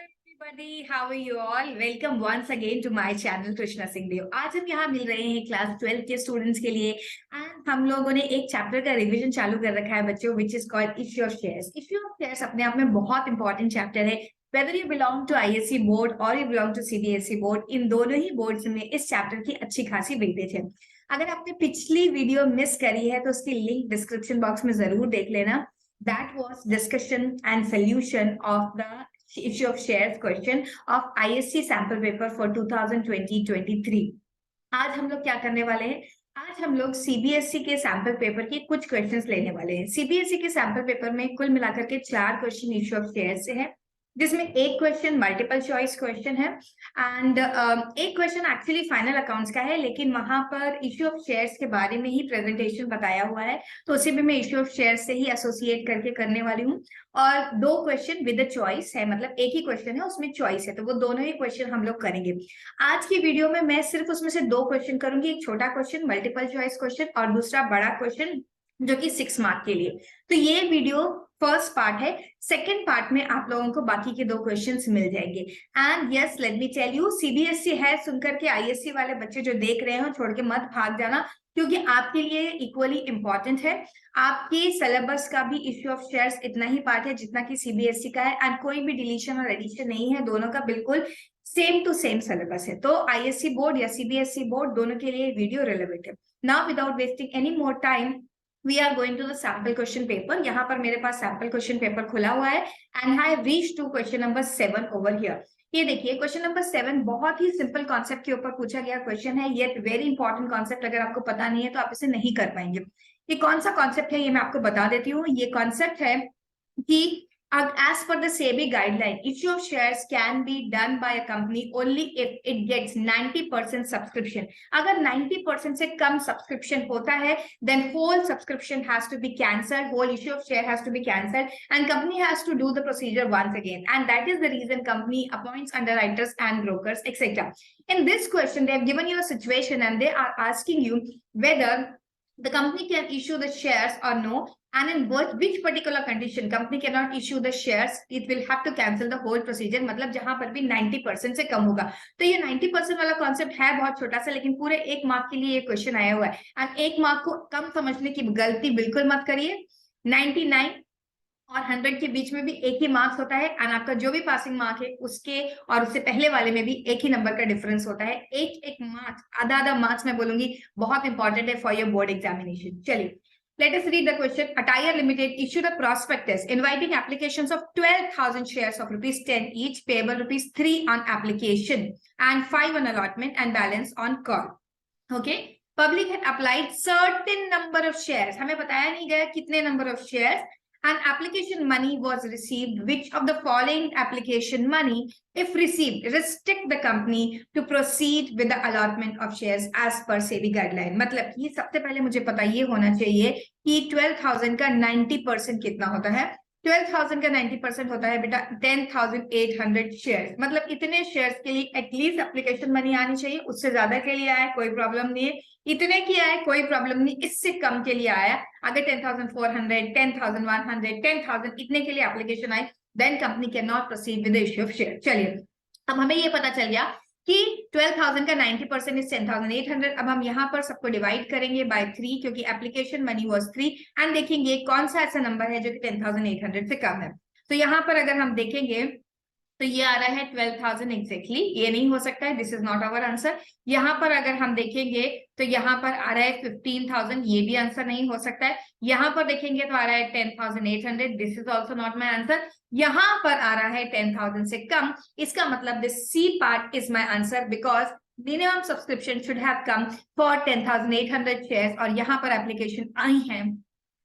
everybody, how are you all? Welcome once again to my channel Krishna Singh देव। आज हम यहाँ मिल रहे हैं क्लास 12 के स्टूडेंट्स के लिए एंड हम लोगों ने एक चैप्टर का रिवीजन चालू कर रखा है बच्चों, which is called issue of shares. Issue of shares अपने आप में बहुत इंपॉर्टेंट चैप्टर है। Whether you belong to ISC board और you belong to CBSE board, इन दोनों ही बोर्ड्स में इस चैप्टर की अच्छी खासी वेटेज है। अगर आपने पिछली वीडियो मिस करी है तो उसकी लिंक डिस्क्रिप्शन बॉक्स में जरूर देख लेना। That was discussion and solution of the issue of shares question of ISC sample paper for 2020-23। आज हम लोग क्या करने वाले हैं? आज हम लोग सीबीएसई के सैंपल पेपर के कुछ क्वेश्चंस लेने वाले हैं। सीबीएसई के सैंपल पेपर में कुल मिलाकर के 4 क्वेश्चन इश्यू ऑफ शेयर्स से है, जिसमें एक क्वेश्चन मल्टीपल चॉइस क्वेश्चन है एंड एक क्वेश्चन एक्चुअली फाइनल अकाउंट्स का है, लेकिन वहां पर इश्यू ऑफ शेयर्स के बारे में ही प्रेजेंटेशन बताया हुआ है, तो उसे भी मैं इश्यू ऑफ शेयर्स से ही एसोसिएट करके करने वाली हूँ। और 2 क्वेश्चन विद चॉइस है, मतलब एक ही क्वेश्चन है उसमें चॉइस है, तो वो दोनों ही क्वेश्चन हम लोग करेंगे। आज की वीडियो में मैं सिर्फ उसमें से 2 क्वेश्चन करूंगी, एक छोटा क्वेश्चन मल्टीपल चॉइस क्वेश्चन और दूसरा बड़ा क्वेश्चन जो कि 6 मार्क के लिए। तो ये वीडियो फर्स्ट पार्ट है। सेकंड पार्ट में आप लोगों को बाकी के 2 क्वेश्चंस मिल जाएंगे। And yes, let me tell you, CBSE है सुनकर के आईएससी वाले बच्चे जो देख रहे हो छोड़ के मत भाग जाना, क्योंकि आपके लिए इक्वली इंपॉर्टेंट है। आपके सिलेबस का भी इश्यू ऑफ शेयर्स इतना ही पार्ट है जितना कि सीबीएसई का है, एंड कोई भी डिलीशन और एडिशन नहीं है, दोनों का बिल्कुल सेम टू सेम सिलेबस है। तो आईएससी बोर्ड या सीबीएसई बोर्ड दोनों के लिए वीडियो रिलेवेंट है। Now without wasting any more time we are going to the sample question paper। यहाँ पर मेरे पास sample question paper खुला हुआ है and I have reached to question number 7 over here। ये देखिए क्वेश्चन नंबर 7 बहुत ही सिंपल कॉन्सेप्ट के ऊपर पूछा गया क्वेश्चन है, येट वेरी इंपॉर्टेंट कॉन्सेप्ट। अगर आपको पता नहीं है तो आप इसे नहीं कर पाएंगे। ये कौन सा कॉन्सेप्ट है ये मैं आपको बता देती हूँ। ये कॉन्सेप्ट है कि as per the SEBI guideline, issue of shares can be done by a company only if it gets 90% subscription। अगर 90% से कम सब्सक्रिप्शन होता है, then whole subscription has to be cancelled, whole issue of share has to be cancelled, and company has to do the procedure once again, and that is the reason company appoints underwriters and brokers, etc. In this question, they have given you a situation and they are asking you whether the company can issue the shares or no, and in which particular condition company cannot issue the shares, it will have to cancel the whole procedure। मतलब जहां पर भी 90% से कम होगा। तो ये 90% वाला concept है बहुत छोटा सा, लेकिन पूरे 1 मार्क के लिए ये क्वेश्चन आया हुआ है। एंड 1 मार्क को कम समझने की गलती बिल्कुल मत करिए। 99 और 100 के बीच में भी एक ही मार्क्स होता है, एंड आपका जो भी पासिंग मार्क है उसके और उससे पहले वाले में भी एक ही नंबर का डिफरेंस होता है। एक मार्क्स, आधा मार्क्स मैं बोलूंगी, बहुत इंपॉर्टेंट है फॉर योर बोर्ड एग्जामिनेशन। चलिए, let us read the question। Attire Limited issued a prospectus inviting applications of 12,000 shares of ₹10 each, payable ₹3 on application and 5 on allotment and balance on call। Okay, public had applied certain number of shares, हमें बताया नहीं गया कितने number of shares, and application money was received। Which of the following application money, if received, restrict the company to proceed with the allotment of shares as per SEBI guideline। मतलब कि सबसे पहले मुझे पता ये होना चाहिए कि 12,000 का 90% कितना होता है। 12,000 का 90% होता है बेटा 10,800 शेयर्स। मतलब इतने शेयर्स के लिए एटलीस्ट एप्लीकेशन मनी आनी चाहिए। उससे ज्यादा के लिए आया कोई प्रॉब्लम नहीं है, इतने की आए कोई प्रॉब्लम नहीं, इससे कम के लिए आया अगर 10,400, 10,100, 10,000 इतने के लिए एप्लीकेशन आई, then company can not proceed with the issue of share. चलिए, अब हमें ये पता चल गया कि 12,000 का 90% इज 10,800। अब हम यहाँ पर सबको डिवाइड करेंगे बाय 3, क्योंकि एप्लीकेशन मनी वाज 3, एंड देखेंगे कौन सा ऐसा नंबर है जो कि 10,800 से कम है। तो यहाँ पर अगर हम देखेंगे तो ये आ रहा है 12,000 एग्जैक्टली, ये नहीं हो सकता है, this is not our answer. यहाँ पर अगर हम देखेंगे तो यहाँ पर आ रहा है 15,000, ये भी आंसर नहीं हो सकता है। यहाँ पर देखेंगे तो आ रहा है 10,800, this is also not my answer. यहाँ पर आ रहा है 10,000 से कम, इसका मतलब this C part is my answer, because minimum subscription should have come for 10,800 shares, और यहाँ पर एप्लीकेशन आई है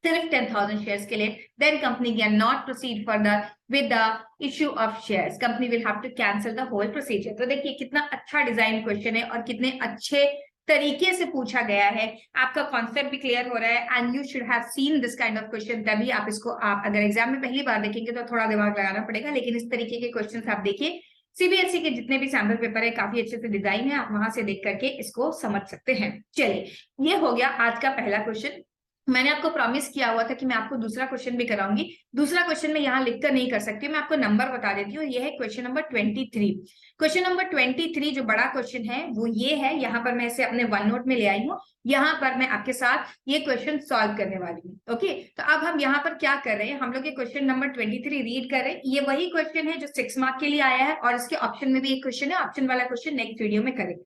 सिर्फ 10,000 शेयर्स के लिए, then company can not proceed further with the issue of shares, company will have to cancel the whole procedure. तो देखिए कितना अच्छा डिजाइन क्वेश्चन है और कितने अच्छे तरीके से पूछा गया है। आपका कॉन्सेप्ट भी क्लियर हो रहा है, and you should have seen this kind of question, तभी आप इसको आप अगर एग्जाम में पहली बार देखेंगे तो थोड़ा दिमाग लगाना पड़ेगा, लेकिन इस तरीके के क्वेश्चन आप देखिए। सीबीएसई के जितने भी सैंपल पेपर है काफी अच्छे से डिजाइन है, आप वहां से देख करके इसको समझ सकते हैं। चलिए, ये हो गया आज का पहला क्वेश्चन। मैंने आपको प्रॉमिस किया हुआ था कि मैं आपको दूसरा क्वेश्चन भी कराऊंगी। दूसरा क्वेश्चन मैं यहाँ लिखकर नहीं कर सकती, मैं आपको नंबर बता देती हूँ। ये है क्वेश्चन नंबर 23। क्वेश्चन नंबर 23 जो बड़ा क्वेश्चन है वो ये है। यहाँ पर मैं इसे अपने वन नोट में ले आई हूँ। यहाँ पर मैं आपके साथ ये क्वेश्चन सॉल्व करने वाली हूँ। ओके, तो अब हम यहाँ पर क्या कर रहे हैं, हम लोग ये क्वेश्चन नंबर 23 रीड कर रहे हैं। ये वही क्वेश्चन है जो 6 मार्क के लिए आया है, और इसके ऑप्शन में भी एक क्वेश्चन है। ऑप्शन वाला क्वेश्चन नेक्स्ट वीडियो में करेंगे।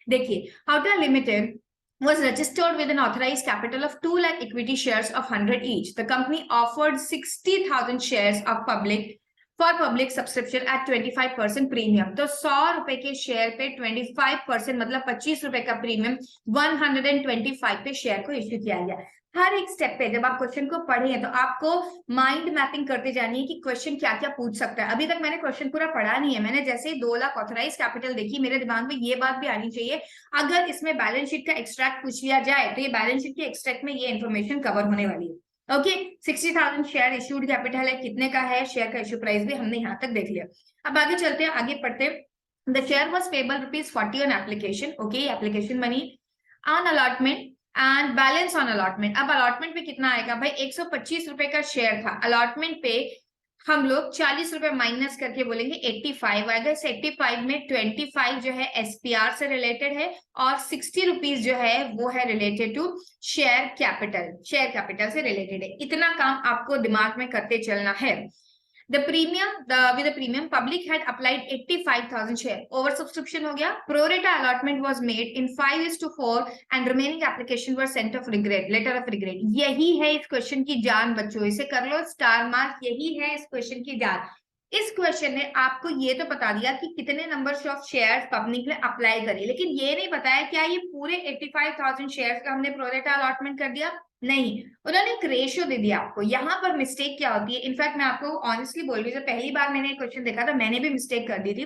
देखिए, Hauter Limited was registered with an authorized capital of 2 lakh equity shares of 100 each. The company offered 60,000 shares of public subscription at 25% premium. तो 100 रुपए के शेयर पे 25% मतलब 25 रुपए का प्रीमियम 125 पे शेयर को इश्यू किया गया। हर एक स्टेप पे जब आप क्वेश्चन को पढ़े तो आपको माइंड मैपिंग करते जानी है कि क्वेश्चन क्या क्या पूछ सकता है। अभी तक मैंने क्वेश्चन पूरा पढ़ा नहीं है, मैंने जैसे ही 2 लाख ऑथराइज कैपिटल देखी, मेरे दिमाग में ये बात भी आनी चाहिए, अगर इसमें बैलेंस शीट का एक्सट्रैक्ट पूछ लिया जाए तो ये बैलेंस शीट के एक्सट्रैक्ट में ये इन्फॉर्मेशन कवर होने वाली है। ओके, 60,000 शेयर इश्यूड कैपिटल है, कितने का है, शेयर का इश्यू प्राइस भी हमने यहाँ तक देख लिया। अब आगे चलते हैं, आगे पढ़ते हैं। The share was payable ₹40 on application. Okay, application money on allotment and balance on allotment. अब अलॉटमेंट पे कितना आएगा भाई, 125 रुपए का शेयर था, अलॉटमेंट पे हम लोग 40 रुपए माइनस करके बोलेंगे 85 आएगा। इस 85 में 25 जो है एसपीआर से रिलेटेड है, और 60 रुपीज जो है वो है रिलेटेड टू शेयर कैपिटल से रिलेटेड है। इतना काम आपको दिमाग में करते चलना है। with the premium, public had applied 85,000 share. Over subscription हो गया. Pro rata allotment was made in 5:4 and remaining application were sent of regret, letter of regret. यही है इस क्वेश्चन की जान बच्चों, इसे कर लो स्टार मार्क, यही है इस क्वेश्चन की जान। इस क्वेश्चन ने आपको ये तो बता दिया कि कितने नंबर ऑफ शेयर्स पब्लिक ने अप्लाई करे, लेकिन ये नहीं बताया क्या ये पूरे 85,000 शेयर्स का हमने प्रोरेटा अलॉटमेंट कर दिया, नहीं, उन्होंने एक रेशियो दे दिया आपको। यहाँ पर मिस्टेक क्या होती है, इनफैक्ट मैं आपको ऑनेस्टली बोल रही हूँ, जब पहली बार मैंने क्वेश्चन देखा था मैंने भी मिस्टेक कर दी थी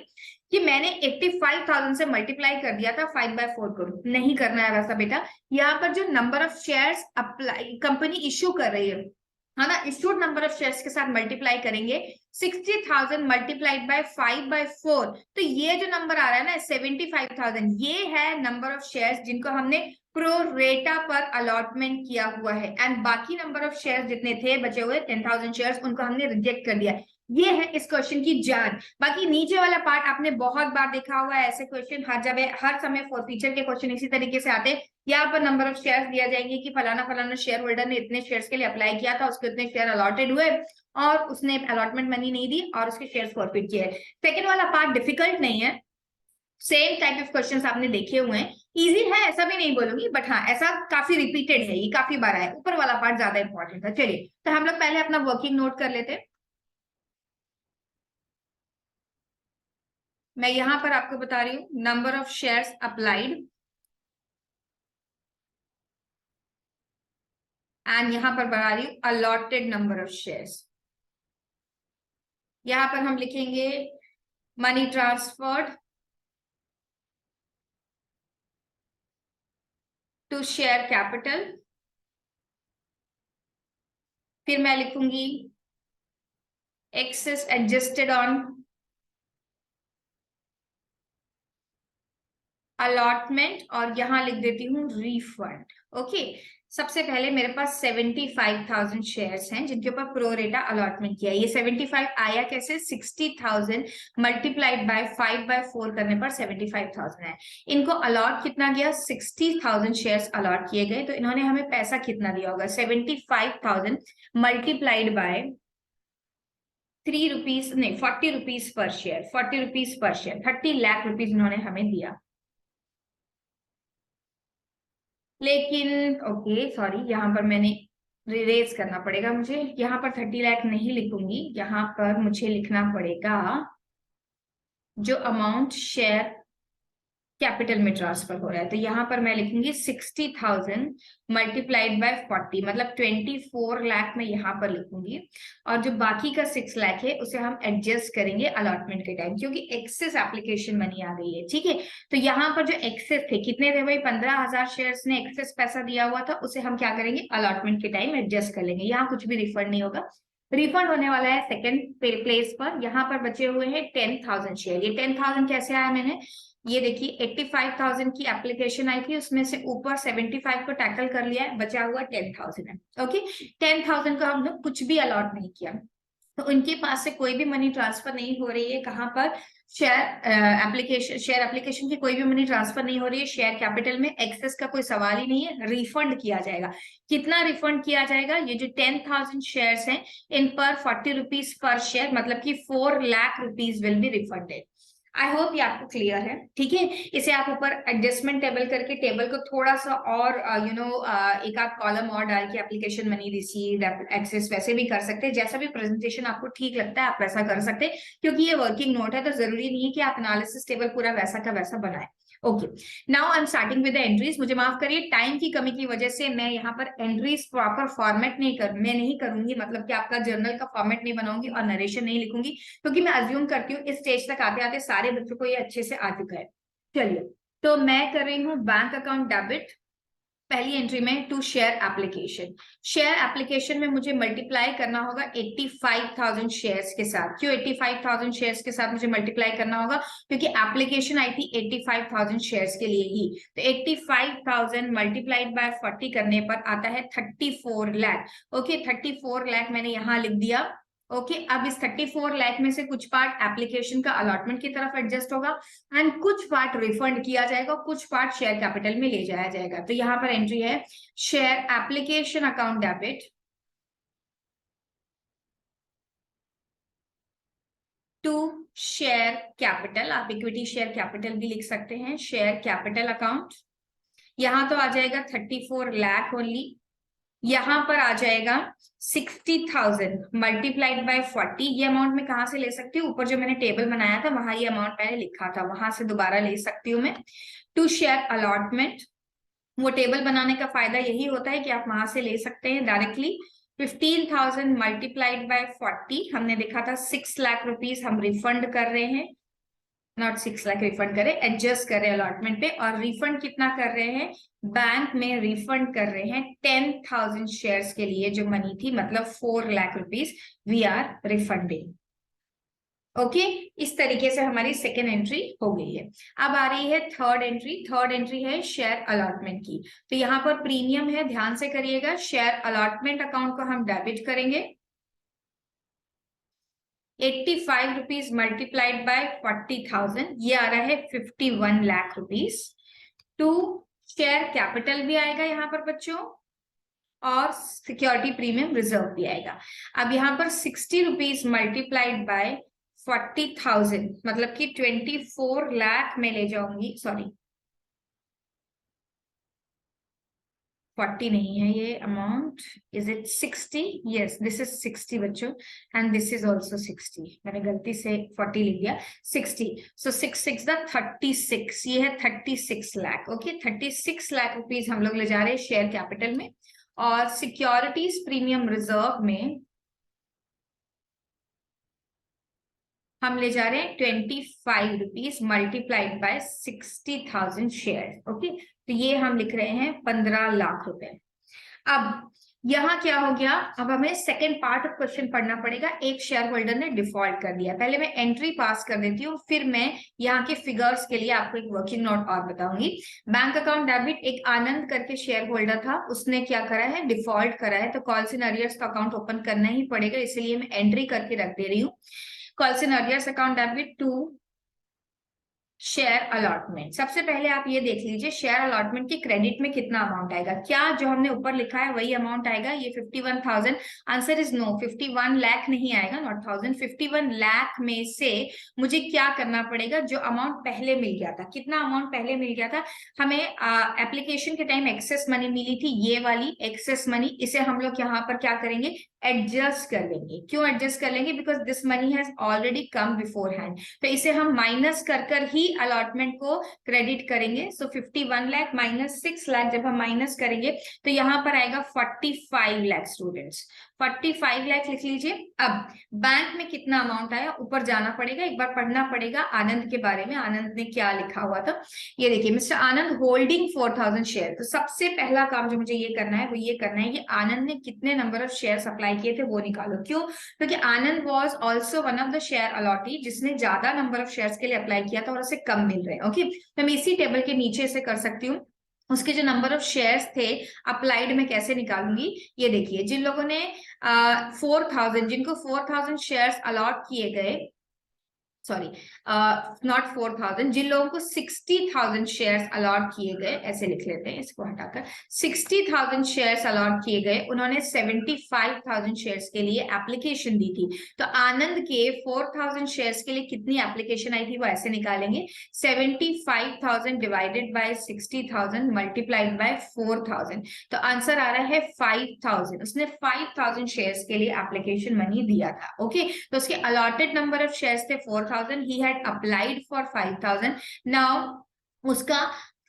कि मैंने 85,000 से मल्टीप्लाई कर दिया था 5/4 करोड़। नहीं करना है वैसा बेटा। यहाँ पर जो number of shares apply company issue कर रही है ना, इश्यूड नंबर ऑफ शेयर्स के साथ मल्टीप्लाई करेंगे, 60,000 मल्टीप्लाइड बाय 5/4, तो ये जो नंबर आ रहा है ना 75,000, ये है नंबर ऑफ शेयर्स जिनको हमने प्रो रेटा पर अलॉटमेंट किया हुआ है। एंड बाकी नंबर ऑफ शेयर्स जितने थे बचे हुए 10,000 शेयर्स, उनको हमने रिजेक्ट कर दिया। ये है इस क्वेश्चन की जान। बाकी नीचे वाला पार्ट आपने बहुत बार देखा हुआ है, ऐसे क्वेश्चन हर जगह हर समय फीचर के क्वेश्चन इसी तरीके से आते हैं। यहाँ पर नंबर ऑफ शेयर्स दिया जाएंगे कि फलाना फलाना शेयर होल्डर ने इतने शेयर्स के लिए अप्लाई किया था, उसके इतने शेयर अलॉटेड हुए और उसने अलॉटमेंट मनी नहीं दी और उसके शेयर फॉरफिट किए। सेकेंड वाला पार्ट डिफिकल्ट नहीं है, सेम टाइप ऑफ क्वेश्चंस आपने देखे हुए हैं, इजी है ऐसा भी नहीं बोलूंगी, बट हाँ ऐसा काफी रिपीटेड है, ये काफी बार है। ऊपर वाला पार्ट ज्यादा इंपॉर्टेंट है। चलिए तो हम लोग पहले अपना वर्किंग नोट कर लेते हैं। मैं यहां पर आपको बता रही हूँ number of shares applied and यहां पर बता रही हूँ अलॉटेड नंबर ऑफ शेयर्स। यहां पर हम लिखेंगे money transferred to share capital, फिर मैं लिखूंगी एक्सेस एडजस्टेड ऑन अलॉटमेंट और यहां लिख देती हूँ रिफंड। ओके, सबसे पहले मेरे पास 75,000 शेयर्स हैं जिनके ऊपर प्रो रेटा अलॉटमेंट किया। ये 75 आया कैसे, 60,000 मल्टीप्लाइड बाय 5/4 करने पर 75,000 है। इनको अलॉट कितना गया, 60,000 शेयर्स अलॉट किए गए, तो इन्होंने हमें पैसा कितना दिया होगा, 75,000 मल्टीप्लाइड बाय 3 रुपीज नहीं 40 rupees per share, 40 rupees per share, 30 lakh rupees इन्होंने हमें दिया। लेकिन ओके सॉरी, यहाँ पर मैंने रिरेज करना पड़ेगा मुझे, यहाँ पर 30 लाख नहीं लिखूंगी, यहाँ पर मुझे लिखना पड़ेगा जो अमाउंट शेयर कैपिटल में ट्रांसफर हो रहा है। तो यहाँ पर मैं लिखूंगी 60,000 मल्टीप्लाइड बाय 40 मतलब 24 लाख में यहाँ पर लिखूंगी, और जो बाकी का 6 लाख है उसे हम एडजस्ट करेंगे अलॉटमेंट के टाइम, क्योंकि एक्सेस एप्लीकेशन मनी आ गई है। ठीक है, तो यहाँ पर जो एक्सेस थे कितने थे भाई, 15,000 शेयर्स ने एक्सेस पैसा दिया हुआ था, उसे हम क्या करेंगे अलॉटमेंट के टाइम एडजस्ट कर लेंगे। यहाँ कुछ भी रिफंड नहीं होगा, रिफंड होने वाला है सेकंड प्लेस पर। यहाँ पर बचे हुए हैं 10,000 शेयर। ये 10,000 कैसे आया मैंने, ये देखिए 85,000 की एप्लीकेशन आई थी, उसमें से ऊपर 75 को टैकल कर लिया है, बचा हुआ 10,000 है। ओके, 10,000 को हम लोग कुछ भी अलॉट नहीं किया, तो उनके पास से कोई भी मनी ट्रांसफर नहीं हो रही है। कहाँ पर, शेयर एप्लीकेशन की कोई भी मनी ट्रांसफर नहीं हो रही है। शेयर कैपिटल में एक्सेस का कोई सवाल ही नहीं है, रिफंड किया जाएगा। कितना रिफंड किया जाएगा, ये जो 10,000 शेयर्स हैं इन पर 40 रुपीज पर शेयर, मतलब कि 4 lakh rupees will be refunded. I hope ये आपको क्लियर है, ठीक है। इसे आप ऊपर एडजस्टमेंट टेबल करके टेबल को थोड़ा सा और एक आध कॉलम और डाल के एप्लीकेशन मनी रिसीव एक्सेस वैसे भी कर सकते हैं। जैसा भी प्रेजेंटेशन आपको ठीक लगता है आप वैसा कर सकते हैं, क्योंकि ये वर्किंग नोट है तो जरूरी नहीं है कि आप एनालिसिस टेबल पूरा वैसा का वैसा बनाए। Okay, now I am starting with the entries. मुझे माफ करिए, टाइम की कमी की वजह से मैं यहाँ पर एंट्रीज प्रॉपर फॉर्मेट नहीं करूंगी, मतलब कि आपका जर्नल का फॉर्मेट नहीं बनाऊंगी और नरेशन नहीं लिखूंगी, क्योंकि मैं अज्यूम करती हूँ इस स्टेज तक आते आते सारे बच्चों को ये अच्छे से आ चुका है। चलिए, तो मैं कर रही हूँ बैंक अकाउंट डेबिट। पहली एंट्री में to share application. Share application में मुझे मल्टीप्लाई करना होगा 85,000 शेयर्स के साथ। क्यों 85,000 शेयर्स के साथ मुझे मल्टीप्लाई करना होगा, क्योंकि एप्लीकेशन आई थी 85,000 शेयर्स के लिए ही। तो 85,000 मल्टीप्लाइड बाय 40 करने पर आता है 34 लाख। ओके, 34 लाख मैंने यहाँ लिख दिया। ओके, अब इस 34 लाख में से कुछ पार्ट एप्लीकेशन का अलॉटमेंट की तरफ एडजस्ट होगा एंड कुछ पार्ट रिफंड किया जाएगा, कुछ पार्ट शेयर कैपिटल में ले जाया जाएगा। तो यहाँ पर एंट्री है share application account debit to share capital. आप इक्विटी शेयर कैपिटल भी लिख सकते हैं, शेयर कैपिटल अकाउंट। यहाँ तो आ जाएगा 34 लाख ओनली। यहाँ पर आ जाएगा 60,000 मल्टीप्लाइड बाय 40। ये अमाउंट मैं कहाँ से ले सकती हूँ, ऊपर जो मैंने टेबल बनाया था वहां ये अमाउंट मैंने लिखा था, वहां से दोबारा ले सकती हूँ मैं। टू शेयर अलॉटमेंट, वो टेबल बनाने का फायदा यही होता है कि आप वहां से ले सकते हैं डायरेक्टली। 15,000 मल्टीप्लाइड बाय 40, हमने देखा था 6 लाख रुपीज हम रिफंड कर रहे हैं, नॉट 6 लाख रिफंड करे, एडजस्ट कर रहे हैं अलॉटमेंट पे। और रिफंड कितना कर रहे हैं, बैंक में रिफंड कर रहे हैं 10,000 शेयर्स के लिए जो मनी थी, मतलब 4 lakh rupees we are refunding. Okay, इस तरीके से हमारी सेकेंड एंट्री हो गई है। अब आ रही है थर्ड एंट्री। थर्ड एंट्री है शेयर अलॉटमेंट की। तो यहाँ पर प्रीमियम है, ध्यान से करिएगा। शेयर अलॉटमेंट अकाउंट को हम डेबिट करेंगे। 85 रुपीज मल्टीप्लाइड बाय 40,000, ये आ रहा है 51 lakh rupees. To share capital भी आएगा यहाँ पर बच्चों, और सिक्योरिटी प्रीमियम रिजर्व भी आएगा। अब यहाँ पर 60 रुपीज मल्टीप्लाइड बाय 40,000, मतलब कि 24 लाख में ले जाऊंगी, सॉरी 40 नहीं है ये amount, is it 60? Yes, this is 60 बच्चों, एंड दिस इज ऑल्सो 60। मैंने गलती से 40 लिख दिया, 60। सो 6 द 36, ये है 36 लाख। ओके, 36 लाख रुपीज हम लोग ले जा रहे हैं शेयर कैपिटल में, और सिक्योरिटीज प्रीमियम रिजर्व में हम ले जा रहे हैं 25 rupees multiplied by 60,000 share. Okay, तो ये हम लिख रहे हैं 15 लाख रुपए। अब यहाँ क्या हो गया, अब हमें सेकेंड पार्ट ऑफ क्वेश्चन पढ़ना पड़ेगा। एक शेयर होल्डर ने डिफॉल्ट कर दिया। पहले मैं एंट्री पास कर देती हूँ, फिर मैं यहाँ के फिगर्स के लिए आपको एक वर्किंग नोट और बताऊंगी। बैंक अकाउंट डेबिट, एक आनंद करके शेयर होल्डर था, उसने क्या करा है, डिफॉल्ट करा है। तो कॉल्स इन अरियर्स का अकाउंट ओपन करना ही पड़ेगा, इसलिए मैं एंट्री करके रख दे रही हूँ। Calls in arrears account debit to share allotment. सबसे पहले आप ये देख लीजिए शेयर अलॉटमेंट के क्रेडिट में कितना अमाउंट आएगा। क्या जो हमने ऊपर लिखा है वही अमाउंट आएगा, ये 51,000? आंसर इज नो, 51 लाख नहीं आएगा, नॉट 1000। 51 लाख में से मुझे क्या करना पड़ेगा, जो अमाउंट पहले मिल गया था। कितना अमाउंट पहले मिल गया था हमें, एप्लीकेशन के टाइम एक्सेस मनी मिली थी, ये वाली एक्सेस मनी, इसे हम लोग यहाँ पर क्या करेंगे, एडजस्ट कर लेंगे। क्यों एडजस्ट कर लेंगे, because this money has already come before hand. तो इसे हम माइनस कर ही अलॉटमेंट को क्रेडिट करेंगे। सो 51 लाख माइनस 6 लाख, जब हम माइनस करेंगे तो यहाँ पर आएगा 45 लाख स्टूडेंट्स। 45 लाख लिख लीजिए। अब बैंक में कितना अमाउंट आया, ऊपर जाना पड़ेगा, एक बार पढ़ना पड़ेगा आनंद के बारे में, आनंद ने क्या लिखा हुआ था। ये देखिए, मिस्टर आनंद होल्डिंग 4000 शेयर। तो सबसे पहला काम जो मुझे ये करना है वो ये करना है कि आनंद ने कितने नंबर ऑफ शेयर अप्लाई किए थे वो निकालो। क्यों? क्योंकि Anand was also one of the share allottee जिसने ज्यादा नंबर ऑफ शेयर के लिए अप्लाई किया था और उसे कम मिल रहे हैं। ओके, तो मैं इसी टेबल के नीचे से कर सकती हूँ। उसके जो नंबर ऑफ शेयर्स थे अप्लाइड में कैसे निकालूंगी, ये देखिए, जिन लोगों ने 4000, जिनको 4000 शेयर्स अलॉट किए गए, सॉरी नॉट 4000, जिन लोगों को 60,000 शेयर्स अलॉट किए गए, ऐसे लिख लेते हैं इसको हटाकर, 60,000 शेयर्स अलॉट किए गए, उन्होंने 75,000 शेयर्स के लिए एप्लीकेशन दी थी। तो आनंद के 4000 शेयर्स के लिए कितनी एप्लीकेशन आई थी वो ऐसे निकालेंगे, 75,000 डिवाइडेड बाय 60,000 मल्टीप्लाइड बाय 4,000। तो आंसर आ रहा है 5,000। उसने 5,000 शेयर्स के लिए एप्लीकेशन मनी दिया था। ओके, तो उसके अलॉटेड नंबर ऑफ शेयर्स थे 4,000, he had applied for 5,000. now उसका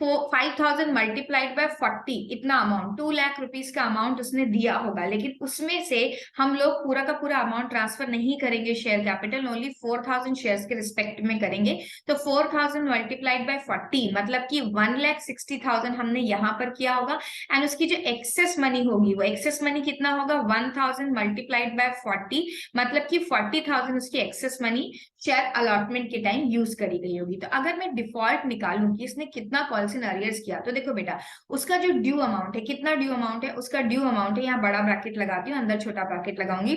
5,000 मल्टीप्लाइड बाय 40, इतना अमाउंट 2 लाख रुपीस का अमाउंट उसने दिया होगा, लेकिन उसमें से हम लोग पूरा का पूरा अमाउंट ट्रांसफर नहीं करेंगे शेयर कैपिटल, ओनली 4,000 शेयर्स के रिस्पेक्ट में करेंगे। तो 4,000 मल्टीप्लाइड बाय 40 मतलब कि 1,60,000 हमने यहाँ पर किया होगा। एंड उसकी जो एक्सेस मनी होगी, वो एक्सेस मनी कितना होगा, 1,000 मल्टीप्लाइड बाय 40 मतलब कि 40,000 उसकी एक्सेस मनी शेयर अलॉटमेंट के टाइम यूज करी गई होगी। तो अगर मैं डिफॉल्ट निकालूं कि इसने कितना कॉल्स इन अरियर्स किया, तो देखो बेटा, उसका जो ड्यू अमाउंट है, कितना ड्यू अमाउंट है, उसका ड्यू अमाउंट है, यहाँ बड़ा ब्रैकेट लगाती हूँ, अंदर छोटा ब्रैकेट लगाऊंगी,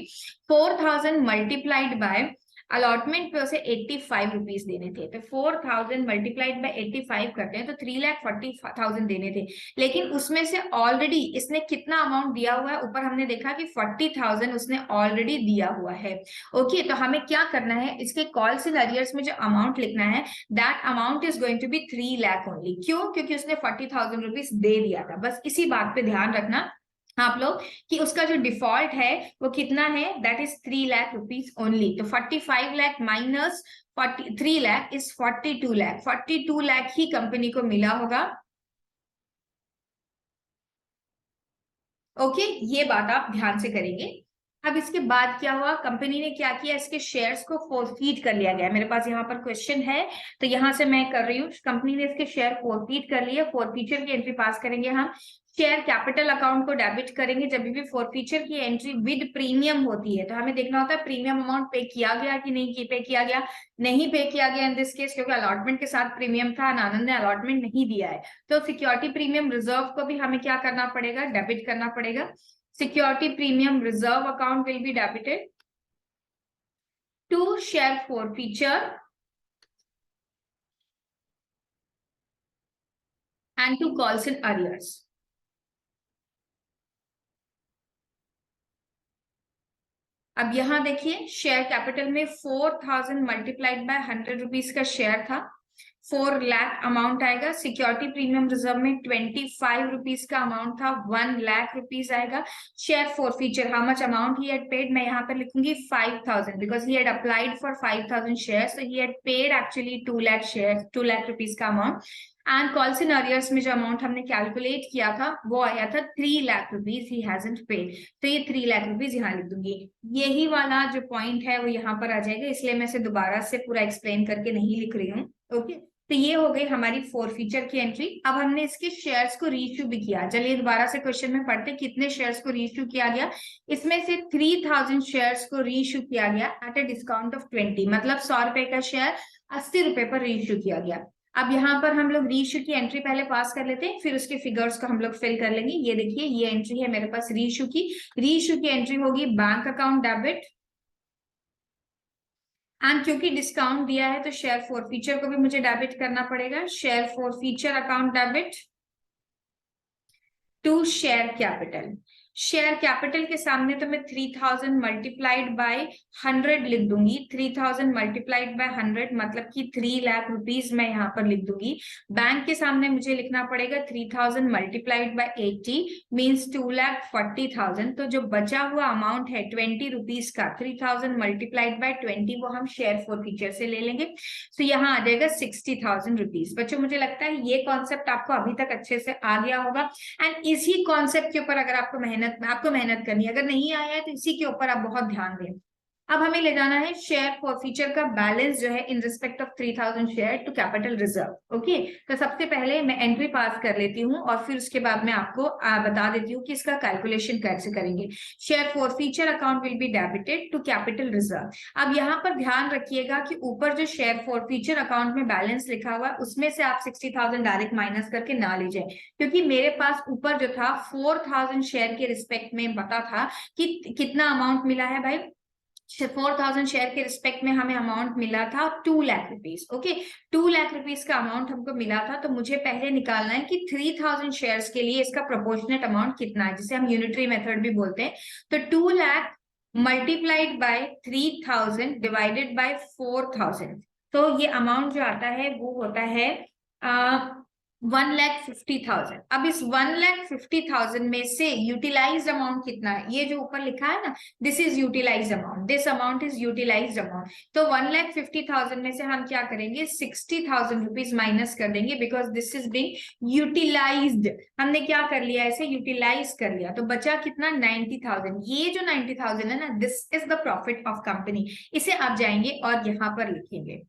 4,000 मल्टीप्लाइड बाय अलॉटमेंट पे उसे 85 रुपीज देने थे। तो 4,000 मल्टीप्लाइड बाय 85 करते हैं तो 3,40,000 देने थे, लेकिन उसमें से ऑलरेडी इसने कितना अमाउंट दिया हुआ है, ऊपर हमने देखा कि 40,000 उसने ऑलरेडी दिया हुआ है। ओके, तो हमें क्या करना है, इसके कॉल्स इन अरियर्स में जो अमाउंट लिखना है, that amount is going to be 3 lakh only. क्यों? क्योंकि उसने 40,000 रुपीज दे दिया था। बस इसी बात पे ध्यान रखना आप लोग कि उसका जो डिफॉल्ट है वो कितना है, that is 3 lakh rupees only. तो 45 lakh minus 3 lakh is 42 lakh. 42 lakh he company को मिला होगा। ओके, ये बात आप ध्यान से करेंगे। अब इसके बाद क्या हुआ, कंपनी ने क्या किया, इसके शेयर्स को फोरफीट कर लिया गया। मेरे पास यहाँ पर क्वेश्चन है तो यहाँ से मैं कर रही हूँ, कंपनी ने इसके शेयर फोरफीट कर लिए। फोरफीचर की एंट्री पास करेंगे हम, शेयर कैपिटल अकाउंट को डेबिट करेंगे। जब भी फोरफीचर की एंट्री विद प्रीमियम होती है तो हमें देखना होता है प्रीमियम अमाउंट पे किया गया कि नहीं पे किया गया। नहीं पे किया गया इन दिस केस, क्योंकि अलॉटमेंट के साथ प्रीमियम था, आनंद ने अलॉटमेंट नहीं दिया है। तो सिक्योरिटी प्रीमियम रिजर्व को भी हमें क्या करना पड़ेगा, डेबिट करना पड़ेगा। Security premium reserve account will be debited to share forfeiture and to calls in arrears. अब यहां देखिए, शेयर कैपिटल में 4,000 मल्टीप्लाइड बाय 100 रुपीज का शेयर था, 4 लाख अमाउंट आएगा। सिक्योरिटी प्रीमियम रिजर्व में 25 रुपीज का अमाउंट था, 1 लाख रुपीज आएगा। Share forfeiture, how much amount he had paid, मैं यहाँ पर लिखूंगी 5,000 because he had applied for 5,000 shares, so he had paid actually 2 lakh share, 2 lakh rupees का amount. And calls in arrears में जो अमाउंट हमने कैलकुलेट किया था वो आया था 3 lakh rupees, he hasn't paid. तो ये 3 लाख रुपीज यहाँ लिख दूंगी। यही वाला जो पॉइंट है वो यहाँ पर आ जाएगा, इसलिए मैं इसे दोबारा से पूरा एक्सप्लेन करके नहीं लिख रही हूँ। ओके, तो ये हो गई हमारी फोरफीचर की एंट्री। अब हमने इसके शेयर्स को रीइश्यू भी किया। चलिए दोबारा से क्वेश्चन में पढ़ते कितने शेयर्स को रीइश्यू किया गया। इसमें से 3,000 शेयर्स को रीइश्यू किया गया एट अ डिस्काउंट ऑफ 20, मतलब 100 रुपए का शेयर 80 रुपए पर रीइश्यू किया गया। अब यहाँ पर हम लोग रीइश्यू की एंट्री पहले पास कर लेते हैं, फिर उसके फिगर्स को हम लोग फिल कर लेंगे। ये देखिए, ये एंट्री है मेरे पास रीइश्यू की। रीइश्यू की एंट्री होगी बैंक अकाउंट डेबिट, एंड क्योंकि डिस्काउंट दिया है तो शेयर फॉरफीचर को भी मुझे डेबिट करना पड़ेगा। Share forfeiture account debit to share capital. Share capital के सामने तो मैं 3,000 मल्टीप्लाइड बाय 100 लिख दूंगी। 3,000 मल्टीप्लाइड बाय 100 मतलब कि 3 लाख रुपीज मैं यहाँ पर लिख दूंगी। बैंक के सामने मुझे लिखना पड़ेगा 3,000 मल्टीप्लाइड बाय 80 मीन्स 2,40,000। तो जो बचा हुआ अमाउंट है 20 रुपीज का, 3,000 मल्टीप्लाइड बाय 20 वो हम शेयर फॉरफीचर से ले लेंगे। तो यहाँ आ जाएगा 60,000 रुपीज। बच्चों मुझे लगता है ये कॉन्सेप्ट आपको अभी तक अच्छे से आ गया होगा। एंड इसी कॉन्सेप्ट के ऊपर अगर आपको मेहनत आपको मेहनत करनी है। अगर नहीं आया है तो इसी के ऊपर आप बहुत ध्यान दें। अब हमें ले जाना है शेयर फॉरफीचर का बैलेंस जो है in respect of 3000 share to capital reserve. Okay, तो सबसे पहले मैं एंट्री पास कर लेती हूँ और फिर उसके बाद मैं आपको बता देती हूँ कि इसका कैलकुलेशन कैसे करेंगे। Share forfeiture account will be debited to capital reserve. अब यहाँ पर ध्यान रखिएगा कि ऊपर जो शेयर फॉरफीचर अकाउंट में बैलेंस लिखा हुआ है उसमें से आप 60,000 डायरेक्ट माइनस करके ना ले जाए, क्योंकि मेरे पास ऊपर जो था 4000 शेयर के रिस्पेक्ट में पता था कि कितना अमाउंट मिला है भाई। 4000 शेयर के रिस्पेक्ट में हमें अमाउंट मिला था 2 lakh rupees. Okay, 2 lakh rupees का अमाउंट हमको मिला था, तो मुझे पहले निकालना है कि 3000 शेयर्स के लिए इसका प्रोपोर्शनेट अमाउंट कितना है, जिसे हम यूनिटरी मेथड भी बोलते हैं। तो 2 lakh multiplied by 3000 divided by 4000, तो ये अमाउंट जो आता है वो होता है 1,50,000। अब इस 1,50,000 में से यूटिलाइज्ड अमाउंट कितना है, ये जो ऊपर लिखा है ना, this is utilised amount, this amount is utilised amount. तो 1,50,000 में से हम क्या करेंगे, 60,000 रुपीज माइनस कर देंगे, because this is being utilised. हमने क्या कर लिया, ऐसे यूटिलाइज कर लिया, तो बचा कितना, 90,000। ये जो 90,000 है ना, this is the profit of company. इसे आप जाएंगे और यहाँ पर लिखेंगे।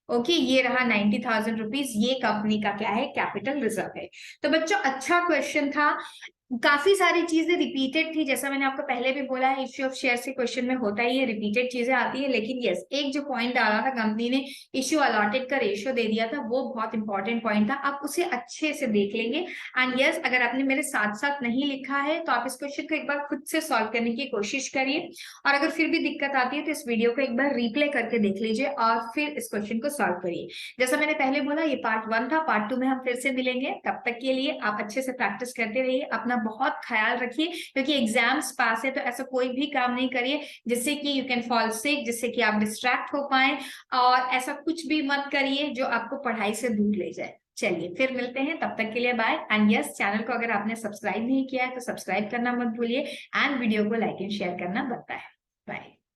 ओके, ये रहा 90,000 रुपीज, ये कंपनी का क्या है, कैपिटल रिजर्व है। तो बच्चों अच्छा क्वेश्चन था, काफी सारी चीजें रिपीटेड थी, जैसा मैंने आपको पहले भी बोला है इश्यू ऑफ शेयर के क्वेश्चन में होता ही है, रिपीटेड चीजें आती है। लेकिन यस, एक जो पॉइंट डाला था कंपनी ने, इश्यू अलॉटेड का रेशियो दे दिया था, वो बहुत इंपॉर्टेंट पॉइंट था, आप उसे अच्छे से देख लेंगे। एंड यस, अगर आपने मेरे साथ साथ नहीं लिखा है तो आप इस क्वेश्चन को एक बार खुद से सॉल्व करने की कोशिश करिए, और अगर फिर भी दिक्कत आती है तो इस वीडियो को एक बार रिप्ले करके देख लीजिए और फिर इस क्वेश्चन को सॉल्व करिए। जैसा मैंने पहले बोला, ये पार्ट 1 था, पार्ट 2 में हम फिर से मिलेंगे। तब तक के लिए आप अच्छे से प्रैक्टिस करते रहिए, अपना बहुत ख्याल रखिए, क्योंकि एग्जाम्स पास है, तो ऐसा कोई भी काम नहीं करिए जिससे कि यू कैन फॉल सिक, जिससे कि आप डिस्ट्रैक्ट हो पाए, और ऐसा कुछ भी मत करिए जो आपको पढ़ाई से दूर ले जाए। चलिए फिर मिलते हैं, तब तक के लिए बाय। एंड यस, चैनल को अगर आपने सब्सक्राइब नहीं किया है तो सब्सक्राइब करना मत भूलिए, एंड वीडियो को लाइक एंड शेयर करना बनता है। बाय।